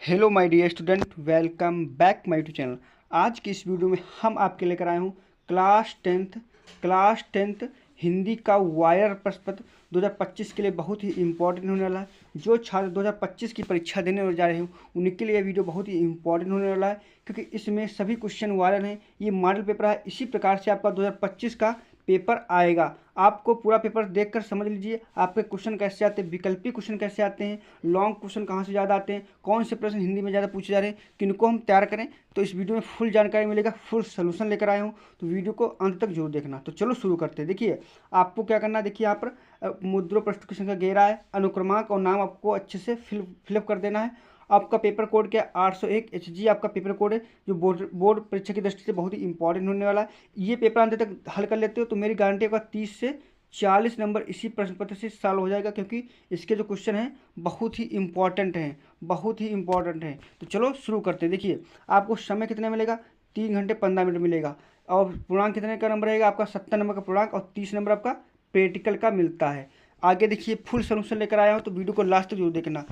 Hello my dear student, welcome back my YouTube channel. आज की इस वीडियो में हम आपके लेकर आए हूँ क्लास टेंथ हिंदी का वायर प्रश्न पत्र 2025 के लिए बहुत ही इंपॉर्टेंट होने वाला है। जो छात्र 2025 की परीक्षा देने जा रहे हैं उनके लिए वीडियो बहुत ही इंपॉर्टेंट होने वाला है, क्योंकि इसमें सभी क्वेश्चन वायरल हैं। ये मॉडल पेपर है, इसी प्रकार से आपका 2025 का पेपर आएगा। आपको पूरा पेपर देखकर समझ लीजिए आपके क्वेश्चन कैसे आते हैं, विकल्पी क्वेश्चन कैसे आते हैं, लॉन्ग क्वेश्चन कहाँ से ज़्यादा आते हैं, कौन से प्रश्न हिंदी में ज़्यादा पूछे जा रहे हैं, किनको हम तैयार करें। तो इस वीडियो में फुल जानकारी मिलेगा, फुल सोल्यूशन लेकर आया हूँ, तो वीडियो को अंत तक जरूर देखना। तो चलो शुरू करते हैं। देखिए आपको क्या करना है, देखिए यहाँ पर मुद्रा प्रश्न क्वेश्चन का घेरा है, अनुक्रमांक और नाम आपको अच्छे से फिलअप कर देना है। आपका पेपर कोड क्या 801 HG आपका पेपर कोड है, जो बोर्ड परीक्षा की दृष्टि से बहुत ही इंपॉर्टेंट होने वाला है। ये पेपर अंत तक हल कर लेते हो तो मेरी गारंटी होगा 30 से 40 नंबर इसी प्रश्न पत्र से सॉल्व हो जाएगा, क्योंकि इसके जो क्वेश्चन हैं बहुत ही इंपॉर्टेंट हैं, बहुत ही इंपॉर्टेंट हैं। तो चलो शुरू करते हैं। देखिए आपको समय कितना मिलेगा, 3 घंटे 15 मिनट मिलेगा, और पूर्णांक कितने का नंबर रहेगा आपका 70 नंबर का पूर्णांक, और 30 नंबर आपका प्रैक्टिकल का मिलता है। आगे देखिए फुल सोल्यूशन लेकर आया हूँ, तो वीडियो को लास्ट तक जरूर देखना।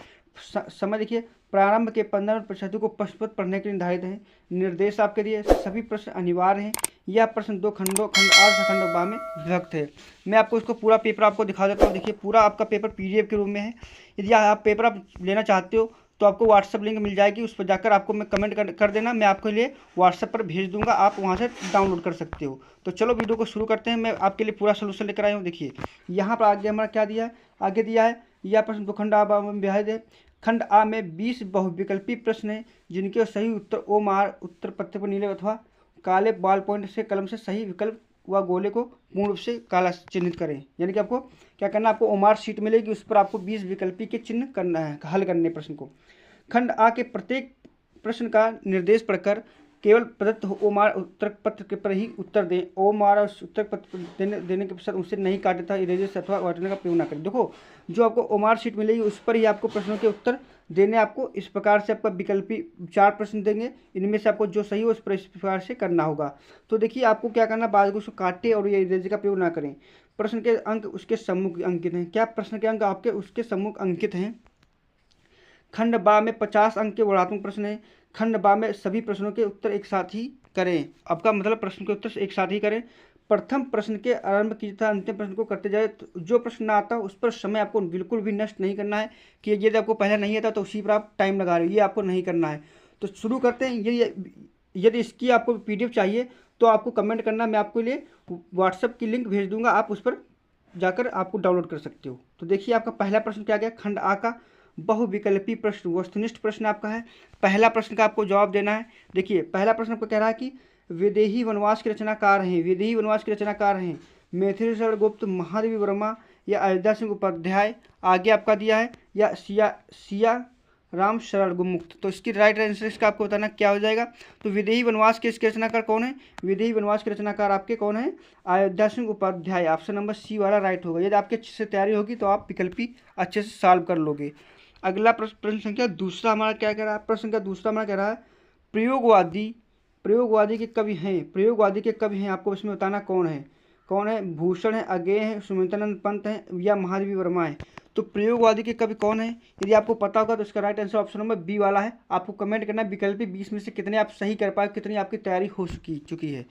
समय देखिए प्रारंभ के 15 मिनट प्रश्नों को प्रश्न पत्र पढ़ने के लिए निर्धारित हैं। निर्देश आपके लिए सभी प्रश्न अनिवार्य हैं। यह प्रश्न 2 खंडों खंड आ और खंड बा में विभक्त है। मैं आपको इसको पूरा पेपर आपको दिखा देता हूँ। देखिए पूरा आपका पेपर PDF के रूप में है। यदि आप पेपर आप लेना चाहते हो तो आपको व्हाट्सअप लिंक मिल जाएगी, उस पर जाकर आपको मैं कमेंट कर देना, मैं आपके लिए व्हाट्सअप पर भेज दूंगा, आप वहाँ से डाउनलोड कर सकते हो। तो चलो वीडियो को शुरू करते हैं। मैं आपके लिए पूरा सोल्यूशन लेकर आया हूँ। देखिए यहाँ पर आगे हमारा क्या दिया है, आगे दिया है यह प्रश्न 2 खंड आ में विभाजित है। खंड आ में 20 बहुविकल्पी प्रश्न हैं, जिनके सही उत्तर ओ मार उत्तर पत्र पर नीले अथवा काले बॉल पॉइंट से कलम से सही विकल्प व गोले को पूर्ण रूप से काला चिन्हित करें। यानी कि आपको क्या करना है, आपको ओमार शीट मिलेगी, उस पर आपको 20 विकल्पी के चिन्ह करना है, हल करने प्रश्न को। खंड आ के प्रत्येक प्रश्न का निर्देश पढ़कर केवल प्रदत्त ओमार उत्तर पत्र के पर ही उत्तर दें। ओमार और उत्तर पत्र देने के पश्चात उसे नहीं काटे था इरेजर से अथवा वाटने का प्रयोग न करें। देखो जो आपको ओमार शीट मिलेगी उस पर ही आपको प्रश्नों के उत्तर देने। आपको इस प्रकार से आपका विकल्पी 4 प्रश्न देंगे, इनमें से आपको जो सही हो इस प्रकार से करना होगा। तो देखिए आपको क्या करना, बाद को उसको काटे और ये इरेजर का प्रयोग ना करें। प्रश्न के अंक उसके सम्मुख अंकित हैं। क्या प्रश्न के अंक आपके उसके सम्मुख अंकित हैं। खंड बा में 50 अंक के वर्णात्मक प्रश्न है। खंड बा में सभी प्रश्नों के उत्तर एक साथ ही करें। आपका मतलब प्रश्न के उत्तर एक साथ ही करें। प्रथम प्रश्न के आरंभ की तथा अंतिम प्रश्न को करते जाए। तो जो प्रश्न ना आता उस पर समय आपको बिल्कुल भी नष्ट नहीं करना है कि यदि आपको पहले नहीं आता तो उसी पर आप टाइम लगा रहे हो, ये आपको नहीं करना है। तो शुरू करते हैं। यदि इसकी आपको PDF चाहिए तो आपको कमेंट करना, मैं आपके लिए व्हाट्सएप की लिंक भेज दूंगा, आप उस पर जाकर आपको डाउनलोड कर सकते हो। तो देखिए आपका पहला प्रश्न क्या गया, खंड आ का बहुविकल्पी प्रश्न वस्तुनिष्ठ प्रश्न आपका है। पहला प्रश्न का आपको जवाब देना है। देखिए पहला प्रश्न आपको कह रहा है कि विदेही वनवास के रचनाकार हैं, विदेही वनवास के रचनाकार हैं मैथिली शरण गुप्त, महादेवी वर्मा या अयोध्या सिंह उपाध्याय। आगे आपका दिया है या सिया राम शरण गुमुक्त। तो इसकी राइट आंसर इसका आपको बताना क्या हो जाएगा। तो विदेही वनवास के इसके रचनाकार कौन है, विदेही वनवास के रचनाकार आपके कौन है, Ayodhya Singh Upadhyay. Option number C वाला राइट होगा। यदि आपके अच्छे से तैयारी होगी तो आप विकल्पी अच्छे से सॉल्व कर लोगे। अगला प्रश्न संख्या दूसरा हमारा क्या कह रहा है, प्रश्न संख्या दूसरा हमारा कह रहा है प्रयोगवादी के कवि हैं, प्रयोगवादी के कवि हैं, आपको इसमें बताना कौन है। कौन है, भूषण है, अगेय है, सुमित्रानंद पंत है या महादेवी वर्मा है। तो प्रयोगवादी के कवि कौन है, यदि आपको पता होगा तो इसका right answer option number B वाला है। आपको कमेंट करना विकल्पी 20 में से कितने आप सही कर पाए, कितनी आपकी तैयारी हो चुकी है।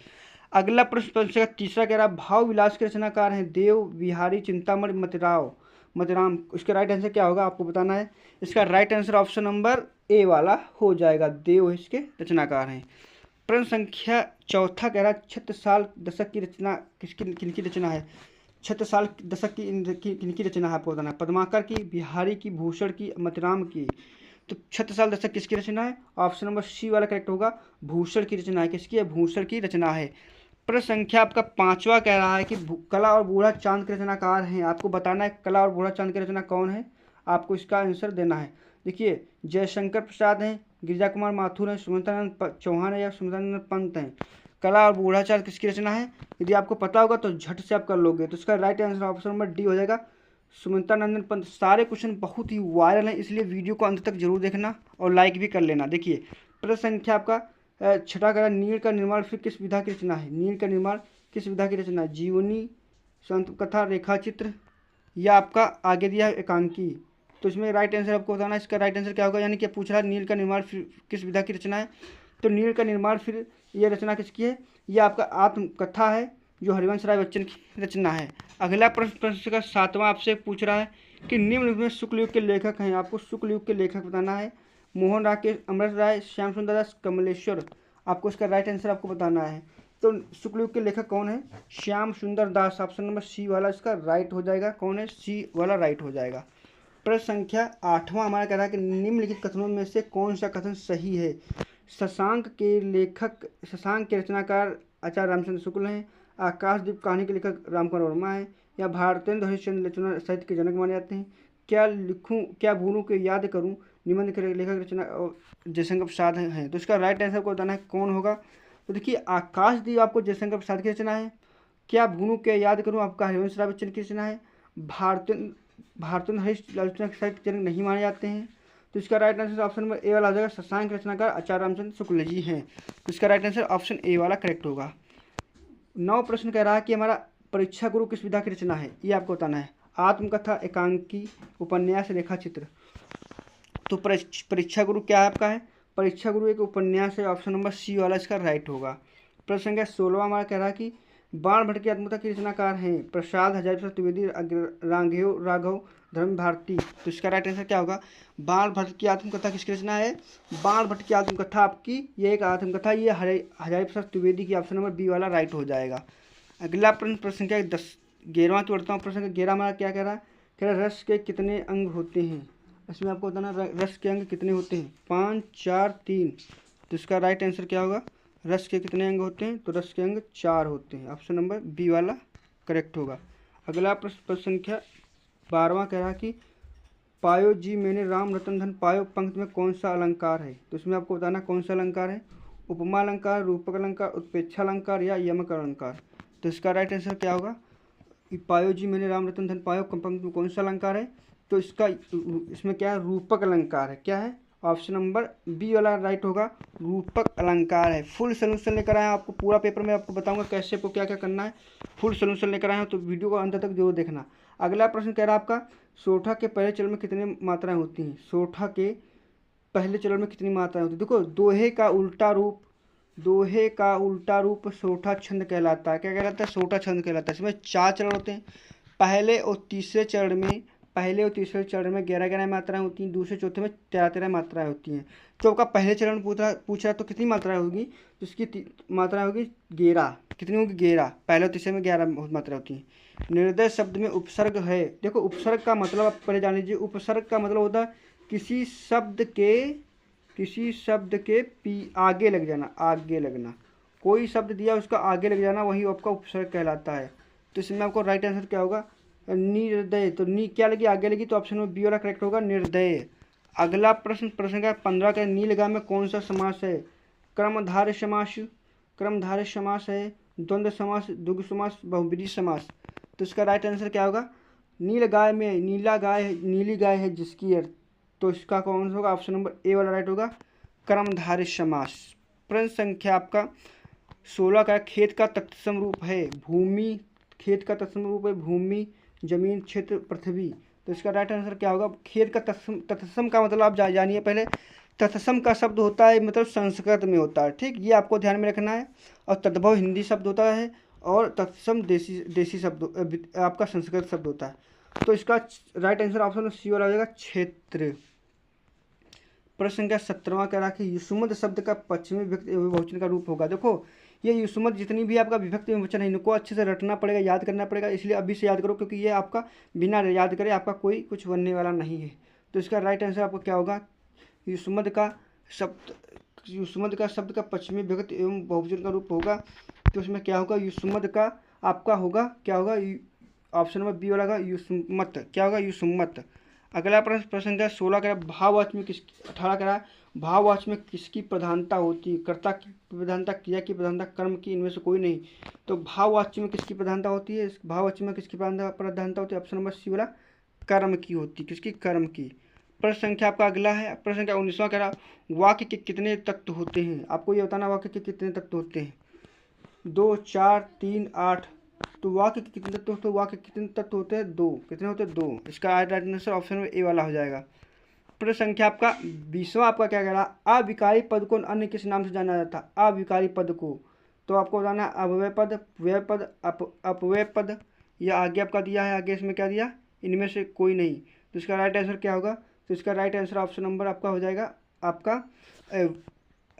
अगला प्रश्न तीसरा कह रहा है भाव विलास के रचनाकार हैं देव बिहारी चिंतामणि मतिराम। इसका राइट आंसर क्या होगा आपको बताना है। इसका right answer option number A वाला हो जाएगा, देव इसके रचनाकार हैं। प्रश्न संख्या चौथा कह रहा है छत्रसाल दशक की रचना किनकी रचना है। छत्रसाल दशक की किनकी रचना है आपको बताना है। पद्माकर की, बिहारी की, भूषण की, मतिराम की। तो छत्रसाल दशक किसकी रचना है, ऑप्शन नंबर C वाला करेक्ट होगा, भूषण की रचना है। किसकी है, भूषण की रचना है। प्रश्न संख्या आपका पांचवा कह रहा है कि कला और बूढ़ा चांद के रचनाकार हैं। आपको बताना है कला और बूढ़ा चांद के रचना कौन है, आपको इसका आंसर देना है। देखिए जयशंकर प्रसाद हैं, गिरिजा कुमार माथुर हैं, सुमित्रानंद चौहान है या सुमित्रानंद पंत हैं। कला और बूढ़ा चांद किसकी रचना है, यदि आपको पता होगा तो झट से आप कर लोगे। तो इसका right answer option number D हो जाएगा, सुमित्रानंदन पंत। सारे क्वेश्चन बहुत ही वायरल हैं, इसलिए वीडियो को अंत तक जरूर देखना और लाइक भी कर लेना। देखिए प्रश्न संख्या आपका छठा कह रहा है नील का निर्माण फिर किस विधा की रचना है। नील का निर्माण किस विधा की रचना है, जीवनी, संत कथा, रेखा चित्र या आपका आगे दिया है एकांकी। तो इसमें राइट आंसर आपको बताना है। इसका राइट आंसर क्या होगा, यानी कि पूछ रहा है नील का निर्माण फिर किस विधा की रचना है। तो नील का निर्माण फिर ये रचना किसकी है, ये आपका आत्मकथा है जो हरिवंश राय बच्चन की रचना है। अगला प्रश्न का 7वां आपसे पूछ रहा है कि निम्न में शुक्ल युग के लेखक हैं। आपको शुक्ल युग के लेखक बताना है। मोहन राकेश, अमृत राय, श्याम सुंदर दास, कमलेश्वर। आपको इसका राइट आंसर आपको बताना है। तो शुक्ल युग के लेखक कौन है, श्याम सुंदर दास। ऑप्शन नंबर सी वाला इसका राइट हो जाएगा। कौन है, सी वाला राइट हो जाएगा। प्रश्न संख्या 8वां हमारा कह रहा है कि निम्नलिखित कथनों में से कौन सा कथन सही है। शशांक के रचनाकार आचार्य रामचंद्र शुक्ल हैं, आकाशदीप कहानी के लेखक रामकुमार वर्मा है, या भारतेंद्र हरिश्चंद्र रचना साहित्य के जनक माने जाते हैं। क्या लिखूं, क्या भूलूं के याद करूं, निबंध के लेखक रचना जयशंकर प्रसाद हैं। तो इसका राइट आंसर को बताना है कौन होगा। तो देखिए आकाशदीप आपको जयशंकर प्रसाद की रचना है। क्या भूलूं के याद करूं आपका हरिवंश राय बच्चन की रचना है। भारतेंद्र हरिश्चंद्र रचना साहित्य के जनक नहीं माने जाते हैं। तो इसका right answer option number A वाला हो जाएगा। शशांक रचनाकार आचार्य रामचंद्र शुक्ल जी हैं। तो इसका राइट आंसर ऑप्शन ए वाला करेक्ट होगा। 9 प्रश्न कह रहा है कि हमारा परीक्षा गुरु किस विधा की रचना है, ये आपको बताना है। आत्मकथा, एकांकी, उपन्यास, रेखा चित्र। तो परीक्षा गुरु क्या आपका है, परीक्षा गुरु एक उपन्यास है। ऑप्शन नंबर सी वाला इसका राइट होगा। प्रश्न संख्या 16 हमारा कह रहा है कि बाण भट्ट की आत्मकथा के रचनाकार हैं प्रसाद हजारीप्रसाद त्रिवेदी, राघव धर्म भारती। तो इसका राइट आंसर क्या होगा, बाण भट्ट की आत्मकथा किसकी रचना है। बाण भट्ट की आत्मकथा आपकी ये एक आत्मकथा, ये हजारीप्रसाद त्रिवेदी की। ऑप्शन नंबर बी वाला राइट हो जाएगा। अगला प्रश्न संख्या 11वां की बढ़ता हूँ। प्रश्न संख्या 11 हमारा क्या कह रहा है, कह रहा है रस के कितने अंग होते हैं। इसमें आपको बताना रस के अंग कितने होते हैं, 5, 4, 3। तो इसका राइट आंसर क्या होगा, रस के कितने अंग होते हैं। तो रस के अंग 4 होते हैं। ऑप्शन नंबर बी वाला करेक्ट होगा। अगला प्रश्न संख्या 12वां कह रहा है कि पायो जी मैंने राम रतन धन पायो पंक्ति में कौन सा अलंकार है। तो इसमें आपको बताना कौन सा अलंकार है, उपमा अलंकार, रूपक अलंकार, उत्प्रेक्षा अलंकार या यमक अलंकार। तो इसका राइट आंसर क्या होगा, पायो जी मैंने राम रतन धन पायो पंक्ति में कौन सा अलंकार है। तो इसमें क्या है, रूपक अलंकार है। क्या है, ऑप्शन नंबर बी वाला राइट होगा, रूपक अलंकार है। फुल सोल्यूशन लेकर आया आपको, पूरा पेपर में आपको बताऊंगा कैसे आपको क्या क्या करना है। फुल सोल्यूशन लेकर आया हूँ, तो वीडियो को अंत तक जरूर देखना। अगला प्रश्न कह रहा है आपका सोठा के पहले चरण में कितनी मात्राएं होती हैं। सोठा के पहले चरण में कितनी मात्राएं होती हैं। देखो दोहे का उल्टा रूप सोठा छंद कहलाता है। क्या कहलाता है, सोठा छंद कहलाता है। इसमें 4 चरण होते हैं। पहले और तीसरे चरण में 11 मात्राएं होती हैं। दूसरे चौथे में 13 मात्राएं होती हैं। तो आपका पहले चरण पूछ रहा है तो कितनी मात्राएं होगी, तो इसकी मात्रा होगी 11। कितनी होगी, 11। पहले और तीसरे में 11 मात्रा होती हैं। निर्दय शब्द में उपसर्ग है। देखो उपसर्ग का मतलब आप पहले जान लीजिए। उपसर्ग का मतलब होता है किसी शब्द के आगे लग जाना। कोई शब्द दिया उसका आगे लग जाना, वही आपका उपसर्ग कहलाता है। तो इसमें आपको राइट आंसर क्या होगा, निर्दय। तो नी क्या लगी, आगे लगी। तो ऑप्शन में बी वाला करेक्ट होगा, निर्दय। अगला प्रश्न का 15 का नीलगाय में कौन सा समास है। कर्मधारय समास है, द्वंद्व समास, द्विगु समास, बहुब्रीहि समास। तो इसका राइट आंसर क्या होगा, नीलगाय में नीली गाय है जिसकी अर्थ। तो इसका कौन सा होगा, ऑप्शन नंबर ए वाला राइट होगा, कर्मधारय समास। प्रश्न संख्या आपका 16 का खेत का तत्सम रूप है भूमि। खेत का तत्सम रूप है भूमि, जमीन, क्षेत्र, पृथ्वी। तो इसका राइट आंसर क्या होगा, खेत का तत्सम का मतलब आप जानिए पहले। तत्सम का शब्द होता है मतलब संस्कृत में होता है, ठीक, ये आपको ध्यान में रखना है। और तद्भव हिंदी शब्द होता है और तत्सम देसी शब्द आपका संस्कृत शब्द होता है। तो इसका राइट आंसर ऑप्शन सी वाला हो जाएगा, क्षेत्र। प्रश्न संख्या 17वां कह रहा है कि युष्मद शब्द का पश्चिमी विभक्ति बहुवचन का रूप होगा। देखो ये युष्मद जितनी भी आपका विभक्ति बहुवचन है इनको अच्छे से रटना पड़ेगा, याद करना पड़ेगा। इसलिए अभी से याद करो, क्योंकि ये आपका बिना याद करे आपका कोई कुछ बनने वाला नहीं है। तो इसका राइट आंसर आपको क्या होगा, युष्मद का शब्द का पश्चिमी विभक्ति एवं बहुवचन का रूप होगा। तो इसमें क्या होगा, युष्मद का आपका होगा क्या होगा, ऑप्शन नंबर बी वाला युष्मत। क्या होगा, युष्मत। अगला प्रश्न संख्या 16 का भाववाचक में 18 का भाववाचक में किसकी प्रधानता होती है। कर्ता की प्रधानता, क्रिया की प्रधानता, कर्म की, इनमें से कोई नहीं। तो भाववाचक में किसकी प्रधानता होती है, भाववाचक में किसकी प्रधानता होती है, ऑप्शन नंबर सी वाला कर्म की होती है। किसकी, कर्म की। प्रश्न संख्या आपका अगला है, प्रश्न संख्या 19वां कह रहा वाक्य के कितने तत्व होते हैं। आपको ये बताना वाक्य के कितने तत्व होते हैं, 2, 4, 3, 8। तो वाक्य के कितने तत्व, तो वाक्य के कितने तत्व होते हैं? 2। कितने होते हैं? 2। इसका राइट आंसर ऑप्शन में ए वाला हो जाएगा। प्रश्न संख्या आपका 20वां आपका क्या कह रहा है? अविकारी पद को अन्य किस नाम से जाना जाता है? अविकारी पद को, तो आपको बताना है अव्यय पद, व्यय पद, अपव्यय पद, या आगे आपका दिया है, आगे इसमें क्या दिया? इनमें से कोई नहीं। तो इसका राइट आंसर क्या होगा? तो इसका राइट आंसर ऑप्शन नंबर आपका हो जाएगा आपका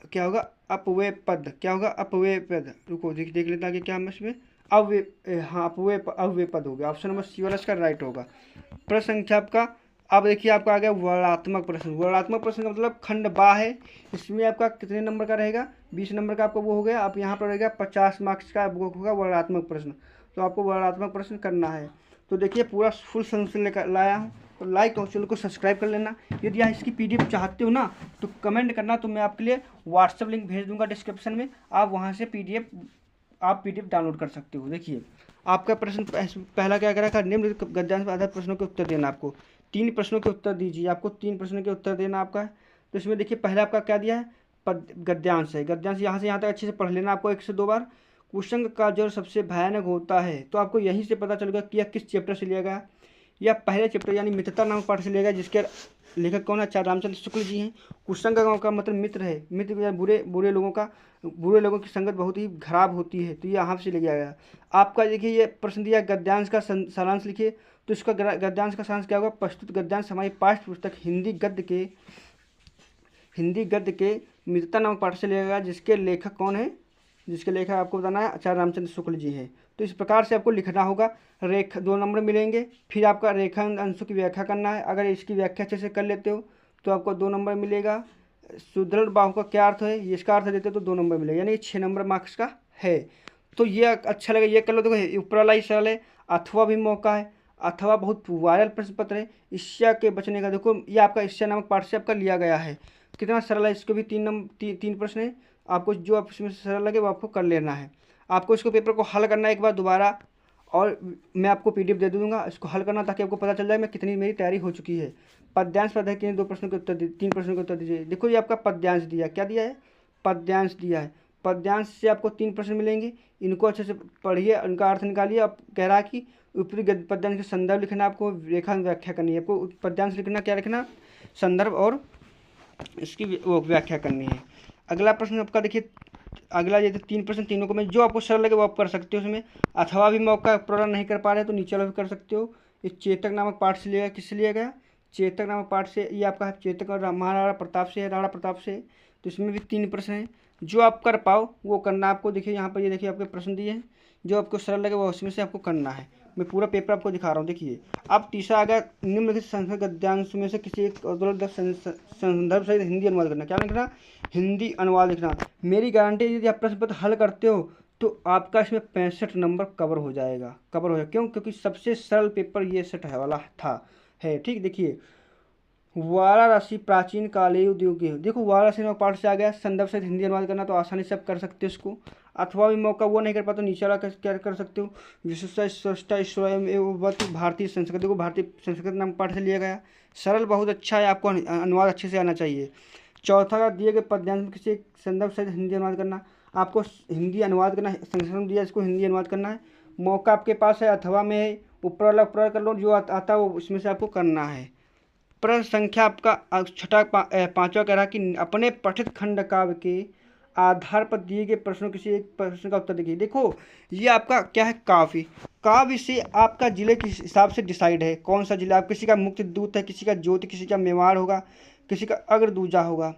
क्या होगा? अपव्यय पद। क्या होगा? अपव्यय पद। रुको देख लेते आगे क्या है इसमें। अव्यय, हाँ अव्यय पद हो गया। ऑप्शन नंबर सी वाला इसका राइट होगा। प्रश्न संख्या आपका, अब देखिए आपका आ गया वर्णात्मक प्रश्न। वर्णात्मक प्रश्न का मतलब खंड बा है। इसमें आपका कितने नंबर का रहेगा? 20 नंबर का आपको वो हो गया। आप यहाँ पर रहेगा 50 मार्क्स का वो होगा वर्णात्मक प्रश्न। तो आपको वर्णात्मक प्रश्न करना है। तो देखिए पूरा फुल सोल्यूशन लेकर लाया हूँ। तो लाइक और चैनल को सब्सक्राइब कर लेना। यदि आप इसकी PDF चाहते हो ना तो कमेंट करना, तो मैं आपके लिए व्हाट्सएप लिंक भेज दूंगा डिस्क्रिप्शन में। आप वहाँ से PDF डाउनलोड कर सकते हो। देखिए आपका प्रश्न पहला क्या करा था? निम्नलिखित गद्यांश पर आधारित प्रश्नों के उत्तर देना। आपको 3 प्रश्नों के उत्तर दीजिए। आपको 3 प्रश्नों के उत्तर देना आपका है। तो इसमें देखिए पहला आपका क्या दिया है? गद्यांश है। गद्यांश यहाँ से यहाँ तक अच्छे से पढ़ लेना आपको 1 से 2 बार। कुसंग का ज्वर सबसे भयानक होता है, तो आपको यहीं से पता चलेगा कि यह किस चैप्टर से लिया गया। यह पहले चैप्टर यानी मित्रता नामक पाठ से लिया गया, जिसके लेखक कौन है? आचार्य रामचंद्र शुक्ल जी हैं। कुसंग का मतलब मित्र है। मित्र बुरे लोगों की संगत बहुत ही खराब होती है, तो ये यहाँ से लिया गया। आपका देखिए ये प्रश्न दिया गद्यांश का सारांश लिखिए। तो इसका गद्यांश का सारांश क्या होगा? प्रस्तुत गद्यांश हमारी पाठ्य पुस्तक हिंदी गद्य के मित्रता नामक पाठ से लिया गया, जिसके लेखक कौन है? जिसके लेखक आपको बताना है आचार्य रामचंद्र शुक्ल जी हैं। तो इस प्रकार से आपको लिखना होगा। 2 नंबर मिलेंगे। फिर आपका रेखा अंशों की व्याख्या करना है। अगर इसकी व्याख्या अच्छे से कर लेते हो तो आपको 2 नंबर मिलेगा। सुदृढ़ बाहु का क्या अर्थ है? ये इसका अर्थ देते हो तो 2 नंबर मिलेगा, यानी 6 नंबर मार्क्स का है। तो ये अच्छा लगे, ये कर लो। देखो ऊपर वाला ही सरल है। अथवा भी मौका है। अथवा बहुत वायरल प्रश्न पत्र है। ईर्ष्या के बचने का, देखो ये आपका ईर्ष्या नामक पाठ से आपका लिया गया है। कितना सरल है। इसको भी 3 प्रश्न है। आपको जो आप इसमें सरल लगे वो आपको कर लेना है। आपको इसको पेपर को हल करना है एक बार दोबारा, और मैं आपको PDF दे दूंगा। इसको हल करना ताकि आपको पता चल जाए मैं कितनी मेरी तैयारी हो चुकी है। पद्यांश पर आधारित 3 प्रश्नों के उत्तर 3 प्रश्नों के उत्तर दीजिए। देखो ये आपका पद्यांश दिया, क्या दिया है? पद्यांश दिया है। पद्यांश से आपको 3 प्रश्न मिलेंगे। इनको अच्छे से पढ़िए, उनका अर्थ निकालिए। अब कह रहा है कि ऊपरी पद्यांश के संदर्भ लिखना, आपको रेखा व्याख्या करनी है। आपको पद्यांश लिखना, क्या लिखना? संदर्भ और इसकी वो व्याख्या करनी है। अगला प्रश्न आपका देखिए, अगला ये 3 प्रश्न, तीनों को मैं जो आपको सरल लगे वो आप कर सकते हो। उसमें अथवा भी मौका पूरा नहीं कर पा रहे तो नीचे वाला भी कर सकते हो। ये चेतक नामक पाठ से लिया, किससे लिया गया? चेतक नामक पाठ से। ये आपका चेतक और महाराणा प्रताप से है, राणा प्रताप से। तो इसमें भी 3 प्रश्न हैं। जो आप कर पाओ वो करना आपको। देखिए यहाँ पर ये देखिए आपके प्रश्न दिए हैं, जो आपको सरल लगे वो उसमें से आपको करना है। मैं पूरा पेपर आपको दिखा रहा हूँ। देखिए अब तीसरा आ गया, निम्नलिखित संस्कृत गद्यांश में से किसी एक संदर्भ सहित हिंदी अनुवाद करना। क्या लिखना? हिंदी अनुवाद लिखना। मेरी गारंटी है यदि आप प्रश्न पत्र हल करते हो तो आपका इसमें 65 नंबर कवर हो जाएगा। क्यों? क्योंकि सबसे सरल पेपर ये सेट है वाला था है। ठीक, देखिए वाराणसी प्राचीन कालीन उद्योग। देखो वाराणसी में पाठ से आ गया। संदर्भ से हिंदी अनुवाद करना तो आसानी से आप कर सकते हो इसको। अथवा भी मौका वो नहीं कर पाते तो नीचे वाला क्या कर सकते हो? भारतीय संस्कृति को भारतीय संस्कृत नाम पाठ से लिया गया। सरल बहुत अच्छा है, आपको अनुवाद अच्छे से आना चाहिए। चौथा, दिए गए पद्यांश में किसी एक संदर्भ से हिंदी अनुवाद करना। आपको हिंदी अनुवाद करना, संस्कृत दिया इसको हिंदी अनुवाद करना है। मौका आपके पास है, अथवा में है, ऊपर कर लो, जो आता है वो उसमें से आपको करना है। प्रश्न संख्या आपका छठा 5वां कह रहा कि अपने पठित खंड काव्य के आधार पर दिए गए प्रश्नों किसी एक प्रश्न का उत्तर देखिए। देखो ये आपका क्या है? काव्य से आपका जिले के हिसाब से डिसाइड है कौन सा जिला। आप किसी का मुक्ति दूत है, किसी का ज्योति, किसी का मेवाड़ होगा, किसी का अग्रदूजा होगा।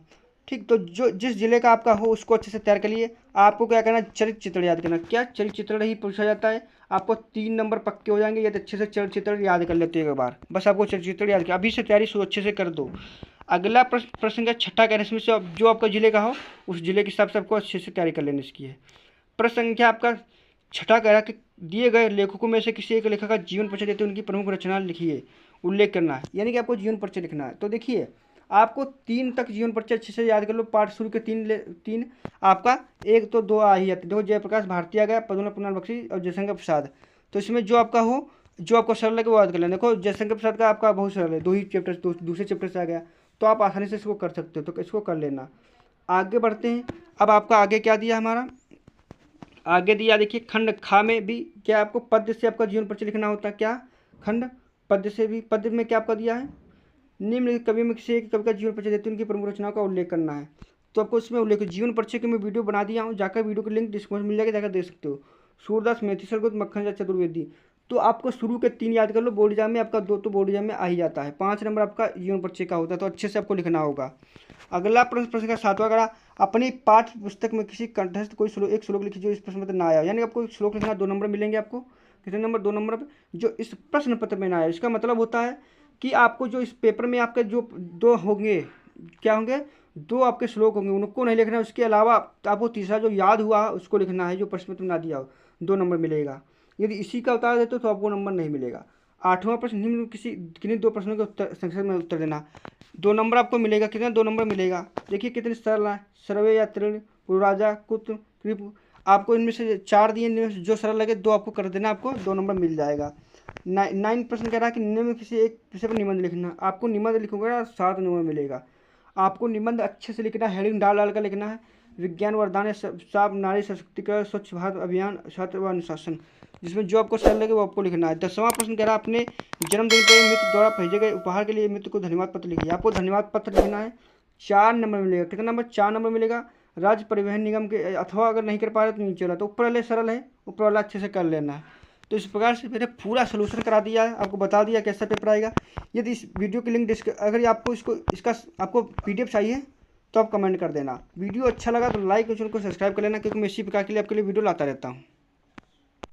ठीक, तो जो जिस जिले का आपका हो उसको अच्छे से तैयार कर लिए। आपको क्या करना? चरित्र चित्रण याद करना। क्या चरित्र चित्रण ही पूछा जाता है। आपको 3 नंबर पक्के हो जाएंगे यदि अच्छे से चरित्र चित्रण याद कर लेते हो एक बार। बस आपको चरित्र चित्रण याद कर, अभी से तैयारी अच्छे से कर दो। अगला प्रश्न का छठा कह रहे हैं, इसमें से जो आपका जिले का हो उस जिले के हिसाब से आपको अच्छे से तैयारी कर लेनी इसकी है। प्रश्न संख्या आपका छठा कह रहा कि दिए गए लेखकों में से किसी एक लेखक का जीवन परिचय देते उनकी प्रमुख रचना लिखिए, उल्लेख करना है। यानी कि आपको जीवन परिचय लिखना है। तो देखिए आपको 3 तक जीवन परिचय अच्छे से याद कर लो। पाठ शुरू के 3 आपका 1 तो 2 आ ही जाते। देखो जयप्रकाश भारती आ गया, पद्मनाभ पुनाल बख्शी और जयशंकर प्रसाद। तो इसमें जो आपका हो, जो आपको सरल लगे वो याद कर लेना। देखो जयशंकर प्रसाद का आपका बहुत सरल है, 2 ही चैप्टर दूसरे चैप्टर से आ गया, तो आप आसानी से इसको कर सकते हो। तो इसको कर लेना। आगे बढ़ते हैं। अब आपका आगे क्या दिया हमारा? आगे दिया देखिए खंड खा में भी क्या आपको पद्य से आपका जीवन परिचय लिखना होता है। क्या खंड पद्य से भी, पद्य में क्या आपका दिया है निम्नलिखित कवि में किसी एक कवि का जीवन परिचय देते उनकी प्रमुख रचनाओं का उल्लेख करना है। तो आपको इसमें उल्लेख जीवन परिचय की मैं वीडियो बना दिया हूँ, जाकर वीडियो का लिंक डिस्क्रिप्शन मिल जाएगा, जाकर देख सकते हो। सूरदास मेथी सरगुत मक्खन चतुर्वेदी। तो आपको शुरू के 3 याद कर लो, बोर्ड एग्जाम में आपका 2 तो बोर्ड एग्जाम में आ ही जाता है। 5 नंबर आपका जीवन परिचय का होता है, तो अच्छे से आपको लिखना होगा। अगला प्रश्न का 7वां करा, अपनी पाठ्य पुस्तक में किसी कंठस्थ कोई एक श्लोक लिखिए जो इस प्रश्न पत्र ना आया। यानी आपको एक श्लोक लिखना, 2 नंबर मिलेंगे आपको। कितने नंबर? 2 नंबर पे, जो इस प्रश्न पत्र में ना आया। इसका मतलब होता है कि आपको जो इस पेपर में आपके जो 2 होंगे, क्या होंगे, 2 आपके श्लोक होंगे, उनको नहीं लिखना है। उसके अलावा आपको तीसरा जो याद हुआ उसको लिखना है, जो प्रश्न पत्र में ना दिया हो, 2 नंबर मिलेगा। यदि इसी का उतार देते तो आपको नंबर नहीं मिलेगा। 8वां प्रश्न, निम्न किसी किन्हीं 2 प्रश्नों के उत्तर संक्षेप में उत्तर देना। 2 नंबर आपको मिलेगा। कितना? 2 नंबर मिलेगा। देखिए कितने सरल है, सर्वे या तृण, पुराजा, कुत, कृप। आपको इनमें से 4 दिए, इनमें से जो सरल लगे 2 आपको कर देना, आपको 2 नंबर मिल जाएगा। 9 प्रश्न कह रहा है कि निम्न में किसी एक विषय पर निबंध लिखना। आपको निबंध लिखोगे 7 नंबर मिलेगा। आपको निबंध अच्छे से लिखना है, हेडिंग डाल डाल कर लिखना है। विज्ञान वरदान, साफ नारी सशक्तिकरण, स्वच्छ भारत अभियान, छात्र व अनुशासन, जिसमें जो आपको सरल लगे वो आपको लिखना है। 10वां प्रश्न कह रहा है अपने जन्मदिन पर मित्र द्वारा भेजे गए उपहार के लिए मित्र को धन्यवाद पत्र लिखिए। आपको धन्यवाद पत्र लिखना है, 4 नंबर मिलेगा। कितना नंबर? 4 नंबर मिलेगा। राज्य परिवहन निगम के, अथवा अगर नहीं कर पा रहे तो नीचे वाला, तो ऊपर वाले सरल है, ऊपर वाला अच्छे से कर लेना है। तो इस प्रकार से मैंने पूरा सोल्यूशन करा दिया है, आपको बता दिया कैसा पेपर आएगा। यदि इस वीडियो की लिंक अगर आपको इसका आपको PDF चाहिए तो आप कमेंट कर देना। वीडियो अच्छा लगा तो लाइक और चैनल को सब्सक्राइब कर लेना, क्योंकि मैं इसी प्रकार के लिए आपके लिए वीडियो लाता रहता हूँ।